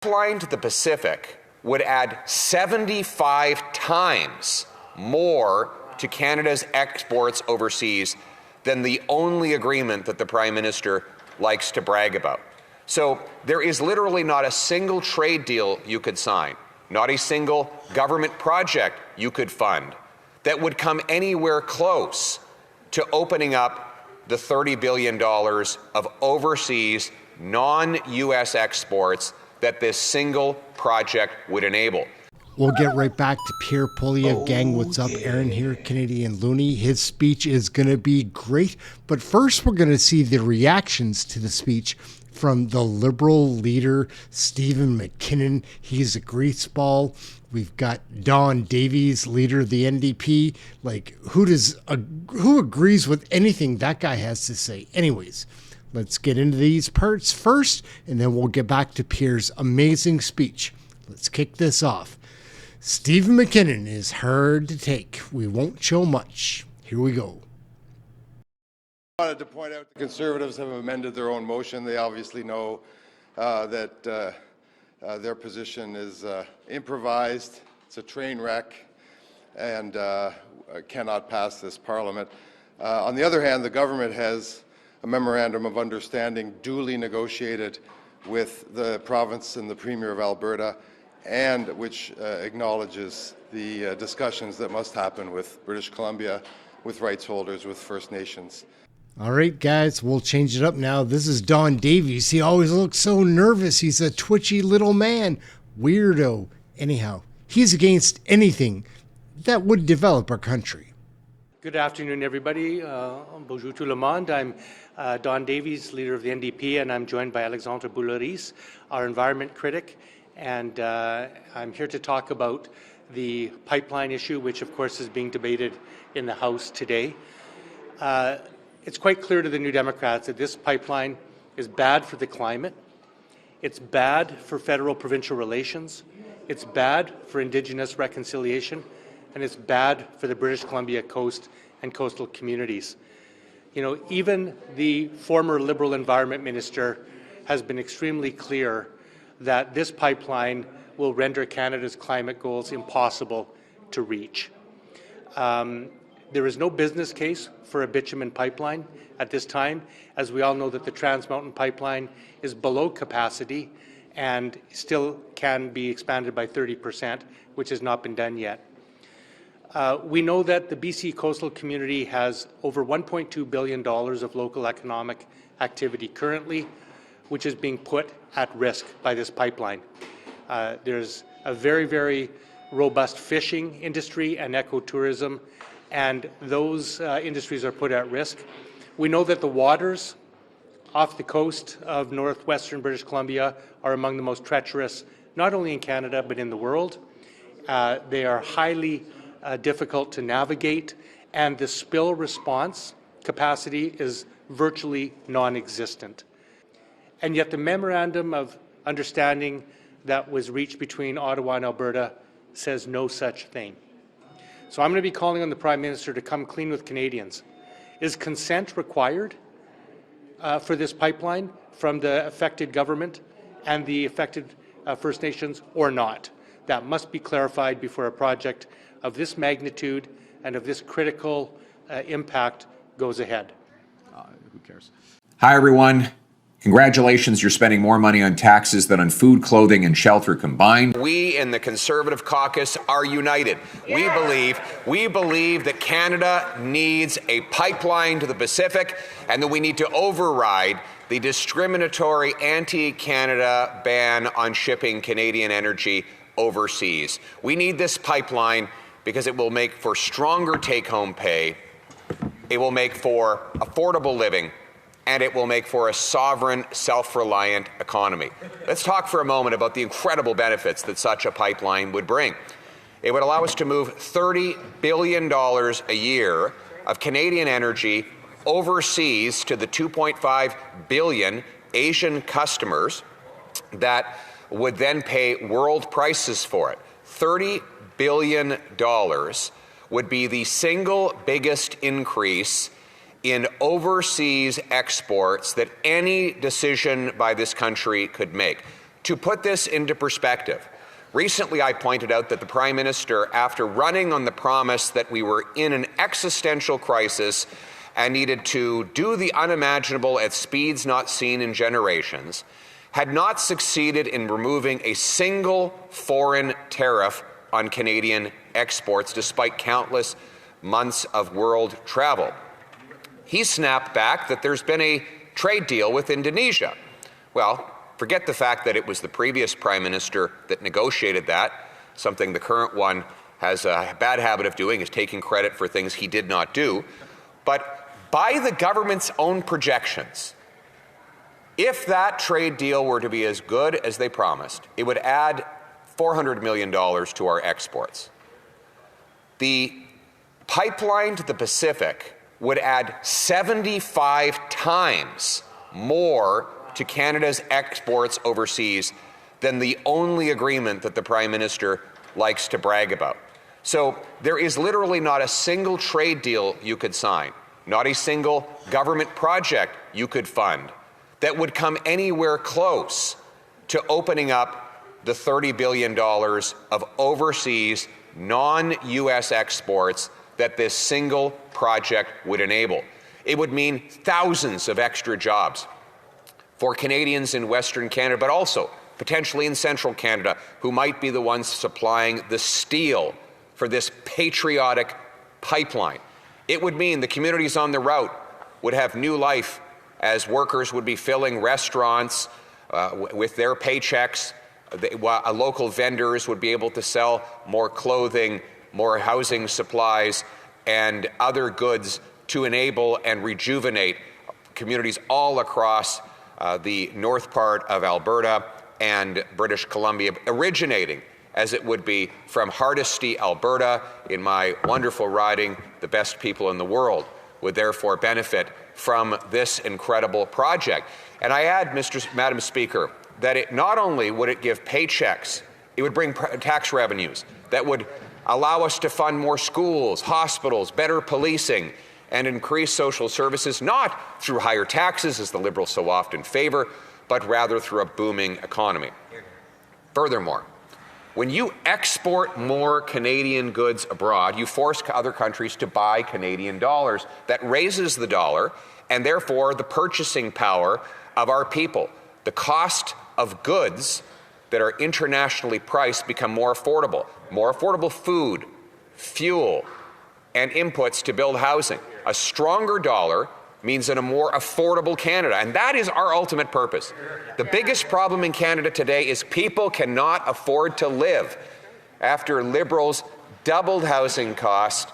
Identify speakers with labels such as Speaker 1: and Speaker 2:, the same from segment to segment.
Speaker 1: pipeline to the Pacific would add 75 times more to Canada's exports overseas than the only agreement that the Prime Minister likes to brag about. So there is literally not a single trade deal you could sign, not a single government project you could fund that would come anywhere close to opening up the $30 billion of overseas non-U.S. exports that this single project would enable.
Speaker 2: We'll get right back to Pierre Poilievre. Gang, what's up? Aaron here, Canadian Looney. His speech is going to be great. But first, we're going to see the reactions to the speech from the Liberal leader, Stephen McKinnon. He's a greaseball. We've got Don Davies, leader of the NDP. Like, who agrees with anything that guy has to say? Anyways, let's get into these parts first, and then we'll get back to Pierre's amazing speech. Let's kick this off. Stephen McKinnon is hard to take. We won't show much. Here we go.
Speaker 3: I wanted to point out the Conservatives have amended their own motion. They obviously know that their position is improvised. It's a train wreck and cannot pass this Parliament. On the other hand, the government has a memorandum of understanding duly negotiated with the province and the Premier of Alberta, and which acknowledges the discussions that must happen with British Columbia, with rights holders, with First Nations.
Speaker 2: All right, guys, we'll change it up now. This is Don Davies. He always looks so nervous. He's a twitchy little man. Weirdo. Anyhow, he's against anything that would develop our country.
Speaker 4: Good afternoon, everybody. Bonjour tout le monde. I'm Don Davies, leader of the NDP, and I'm joined by Alexandre Boulerice, our environment critic. And I'm here to talk about the pipeline issue, which of course is being debated in the House today. It's quite clear to the New Democrats that this pipeline is bad for the climate, it's bad for federal-provincial relations, it's bad for Indigenous reconciliation, and it's bad for the British Columbia coast and coastal communities. You know, even the former Liberal Environment Minister has been extremely clear that this pipeline will render Canada's climate goals impossible to reach. There is no business case for a bitumen pipeline at this time, as we all know that the Trans Mountain pipeline is below capacity and still can be expanded by 30%, which has not been done yet. We know that the BC coastal community has over $1.2 billion of local economic activity currently, which is being put at risk by this pipeline. There's a very, very robust fishing industry and ecotourism, and those industries are put at risk. We know that the waters off the coast of northwestern British Columbia are among the most treacherous, not only in Canada, but in the world. They are highly difficult to navigate, and the spill response capacity is virtually non-existent. And yet the memorandum of understanding that was reached between Ottawa and Alberta says no such thing. So I'm going to be calling on the Prime Minister to come clean with Canadians. Is consent required for this pipeline from the affected government and the affected First Nations or not? That must be clarified before a project of this magnitude and of this critical impact goes ahead.
Speaker 5: Who cares?
Speaker 1: Hi, everyone. Congratulations, you're spending more money on taxes than on food, clothing, and shelter combined. We in the Conservative caucus are united. Yeah. We believe that Canada needs a pipeline to the Pacific and that we need to override the discriminatory anti-Canada ban on shipping Canadian energy overseas. We need this pipeline because it will make for stronger take-home pay, it will make for affordable living, and it will make for a sovereign, self-reliant economy. Let's talk for a moment about the incredible benefits that such a pipeline would bring. It would allow us to move $30 billion a year of Canadian energy overseas to the 2.5 billion Asian customers that would then pay world prices for it. $30 billion would be the single biggest increase in overseas exports that any decision by this country could make. To put this into perspective, recently I pointed out that the Prime Minister, after running on the promise that we were in an existential crisis and needed to do the unimaginable at speeds not seen in generations, had not succeeded in removing a single foreign tariff on Canadian exports despite countless months of world travel. He snapped back that there's been a trade deal with Indonesia. Well, forget the fact that it was the previous Prime Minister that negotiated that, something the current one has a bad habit of doing, is taking credit for things he did not do. But by the government's own projections, if that trade deal were to be as good as they promised, it would add $400 million to our exports. The pipeline to the Pacific would add 75 times more to Canada's exports overseas than the only agreement that the Prime Minister likes to brag about. So there is literally not a single trade deal you could sign, not a single government project you could fund that would come anywhere close to opening up the $30 billion of overseas non-U.S. exports that this single project would enable. It would mean thousands of extra jobs for Canadians in Western Canada, but also potentially in Central Canada, who might be the ones supplying the steel for this patriotic pipeline. It would mean the communities on the route would have new life as workers would be filling restaurants with their paychecks. Local vendors would be able to sell more clothing, more housing supplies, and other goods to enable and rejuvenate communities all across the north part of Alberta and British Columbia, originating as it would be from Hardisty, Alberta, in my wonderful riding. The best people in the world would therefore benefit from this incredible project. And I add, Madam Speaker, that it not only would it give paychecks, it would bring tax revenues that would allow us to fund more schools, hospitals, better policing, and increase social services, not through higher taxes, as the Liberals so often favor, but rather through a booming economy. Furthermore, when you export more Canadian goods abroad, you force other countries to buy Canadian dollars. That raises the dollar and therefore the purchasing power of our people. The cost of goods that are internationally priced become more affordable. More affordable food, fuel, and inputs to build housing. A stronger dollar means in a more affordable Canada, and that is our ultimate purpose. The biggest problem in Canada today is people cannot afford to live. After Liberals doubled housing cost,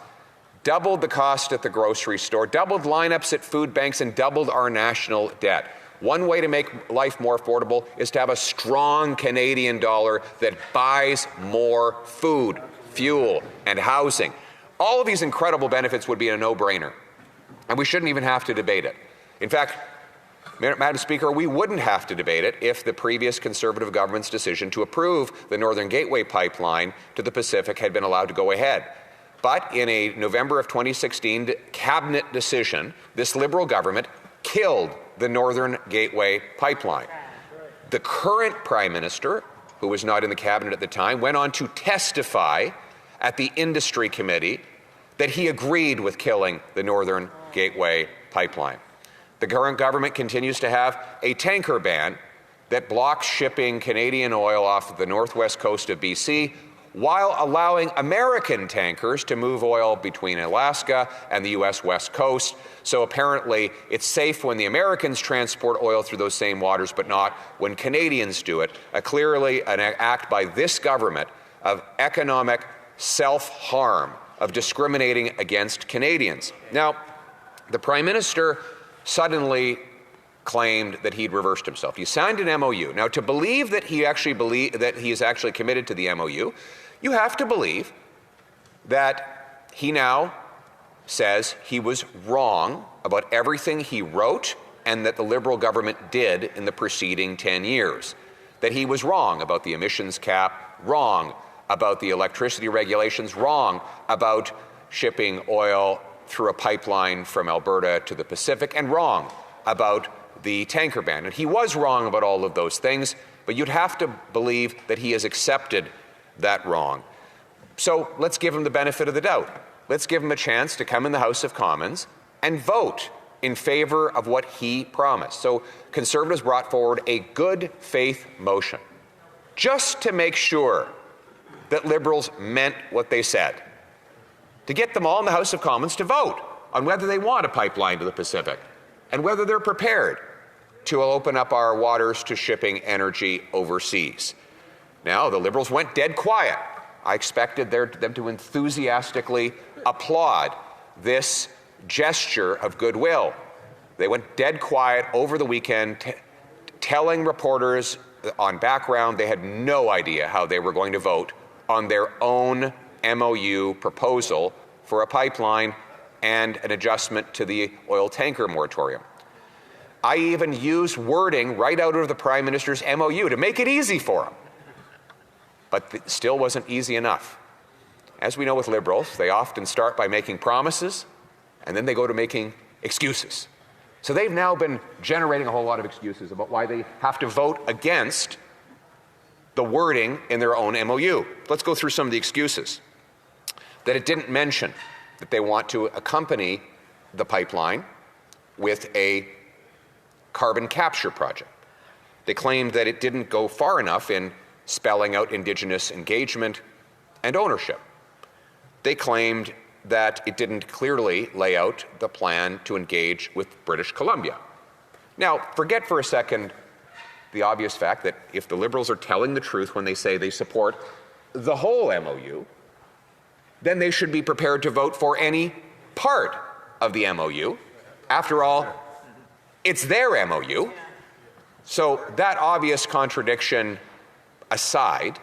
Speaker 1: doubled the cost at the grocery store, doubled lineups at food banks, and doubled our national debt. One way to make life more affordable is to have a strong Canadian dollar that buys more food, fuel, and housing. All of these incredible benefits would be a no-brainer, and we shouldn't even have to debate it. In fact, Madam Speaker, we wouldn't have to debate it if the previous Conservative government's decision to approve the Northern Gateway pipeline to the Pacific had been allowed to go ahead. But in a November of 2016 cabinet decision, this Liberal government killed the Northern Gateway pipeline. The current Prime Minister, who was not in the cabinet at the time, went on to testify at the Industry Committee that he agreed with killing the Northern Gateway pipeline. The current government continues to have a tanker ban that blocks shipping Canadian oil off the northwest coast of BC while allowing American tankers to move oil between Alaska and the U.S. West Coast. So apparently it's safe when the Americans transport oil through those same waters, but not when Canadians do it. Clearly an act by this government of economic self-harm, of discriminating against Canadians. Now, the Prime Minister suddenly claimed that he'd reversed himself. He signed an MOU. Now, to believe that he is actually committed to the MOU, you have to believe that he now says he was wrong about everything he wrote and that the Liberal government did in the preceding 10 years. That he was wrong about the emissions cap, wrong about the electricity regulations, wrong about shipping oil through a pipeline from Alberta to the Pacific, and wrong about the tanker ban. And he was wrong about all of those things, but you'd have to believe that he has accepted that wrong. So let's give him the benefit of the doubt. Let's give him a chance to come in the House of Commons and vote in favor of what he promised. So Conservatives brought forward a good faith motion just to make sure that Liberals meant what they said, to get them all in the House of Commons to vote on whether they want a pipeline to the Pacific and whether they're prepared to open up our waters to shipping energy overseas. Now, the Liberals went dead quiet. I expected them to enthusiastically applaud this gesture of goodwill. They went dead quiet over the weekend, telling reporters on background they had no idea how they were going to vote on their own MOU proposal for a pipeline and an adjustment to the oil tanker moratorium. I even used wording right out of the Prime Minister's MOU to make it easy for him. But it still wasn't easy enough. As we know with Liberals, they often start by making promises, and then they go to making excuses. So they've now been generating a whole lot of excuses about why they have to vote against the wording in their own MOU. Let's go through some of the excuses. That it didn't mention that they want to accompany the pipeline with a carbon capture project. They claimed that it didn't go far enough in spelling out Indigenous engagement and ownership. They claimed that it didn't clearly lay out the plan to engage with British Columbia. Now, forget for a second the obvious fact that if the Liberals are telling the truth when they say they support the whole MOU, then they should be prepared to vote for any part of the MOU. After all, it's their MOU. So that obvious contradiction aside,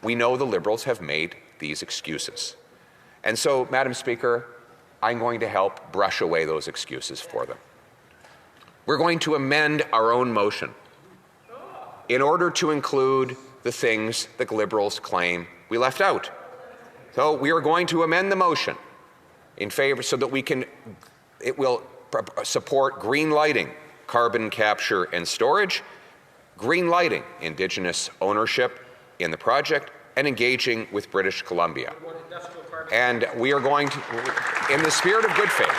Speaker 1: we know the Liberals have made these excuses. And so, Madam Speaker, I'm going to help brush away those excuses for them. We're going to amend our own motion in order to include the things that Liberals claim we left out. So we are going to amend the motion in favor so that it will support green lighting, carbon capture and storage, green lighting Indigenous ownership in the project, and engaging with British Columbia. And we are going to, in the spirit of good faith,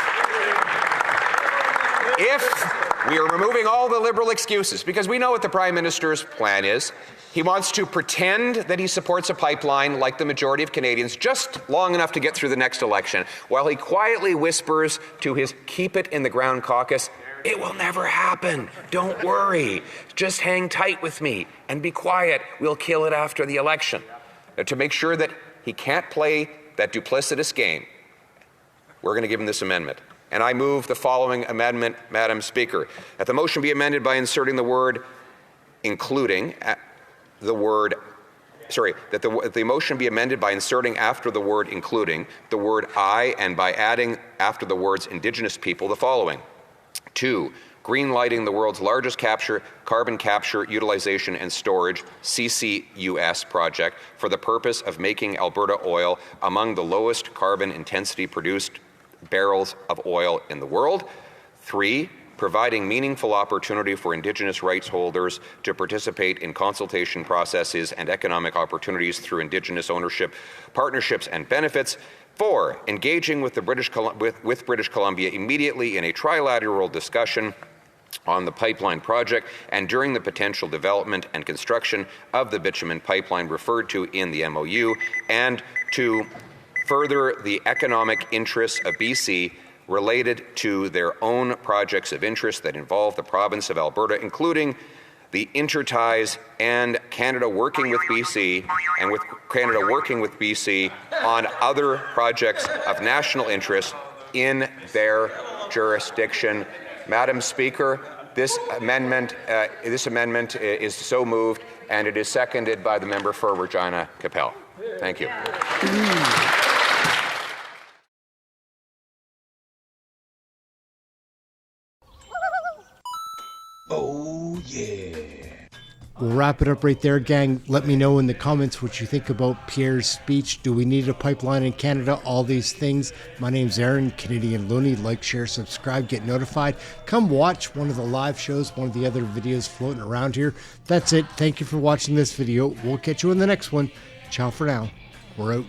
Speaker 1: if we are removing all the Liberal excuses, because we know what the Prime Minister's plan is. He wants to pretend that he supports a pipeline like the majority of Canadians just long enough to get through the next election, while he quietly whispers to his Keep It in the Ground caucus, "It will never happen. Don't worry. Just hang tight with me and be quiet. We'll kill it after the election." To make sure that he can't play that duplicitous game, we're going to give him this amendment. And I move the following amendment, Madam Speaker. That the motion be amended by inserting the word including the word, that the motion be amended by inserting after the word including the word I, and by adding after the words Indigenous people the following. 2, green lighting the world's largest carbon capture, utilization and storage CCUS project for the purpose of making Alberta oil among the lowest carbon intensity produced barrels of oil in the world. 3, providing meaningful opportunity for Indigenous rights holders to participate in consultation processes and economic opportunities through Indigenous ownership, partnerships and benefits. 4, engaging with British Columbia immediately in a trilateral discussion on the pipeline project and during the potential development and construction of the bitumen pipeline referred to in the MOU, and to further the economic interests of BC related to their own projects of interest that involve the province of Alberta, including the interties and Canada working with BC, and with Canada working with BC on other projects of national interest in their jurisdiction. Madam Speaker, this amendment is so moved, and it is seconded by the member for Regina Capel. Thank you.
Speaker 5: Oh, yeah.
Speaker 2: We'll wrap it up right there, gang. Let me know in the comments what you think about Pierre's speech. Do we need a pipeline in Canada? All these things. My name's Aaron, Canadian Looney. Like, share, subscribe, get notified. Come watch one of the live shows, one of the other videos floating around here. That's it. Thank you for watching this video. We'll catch you in the next one. Ciao for now. We're out.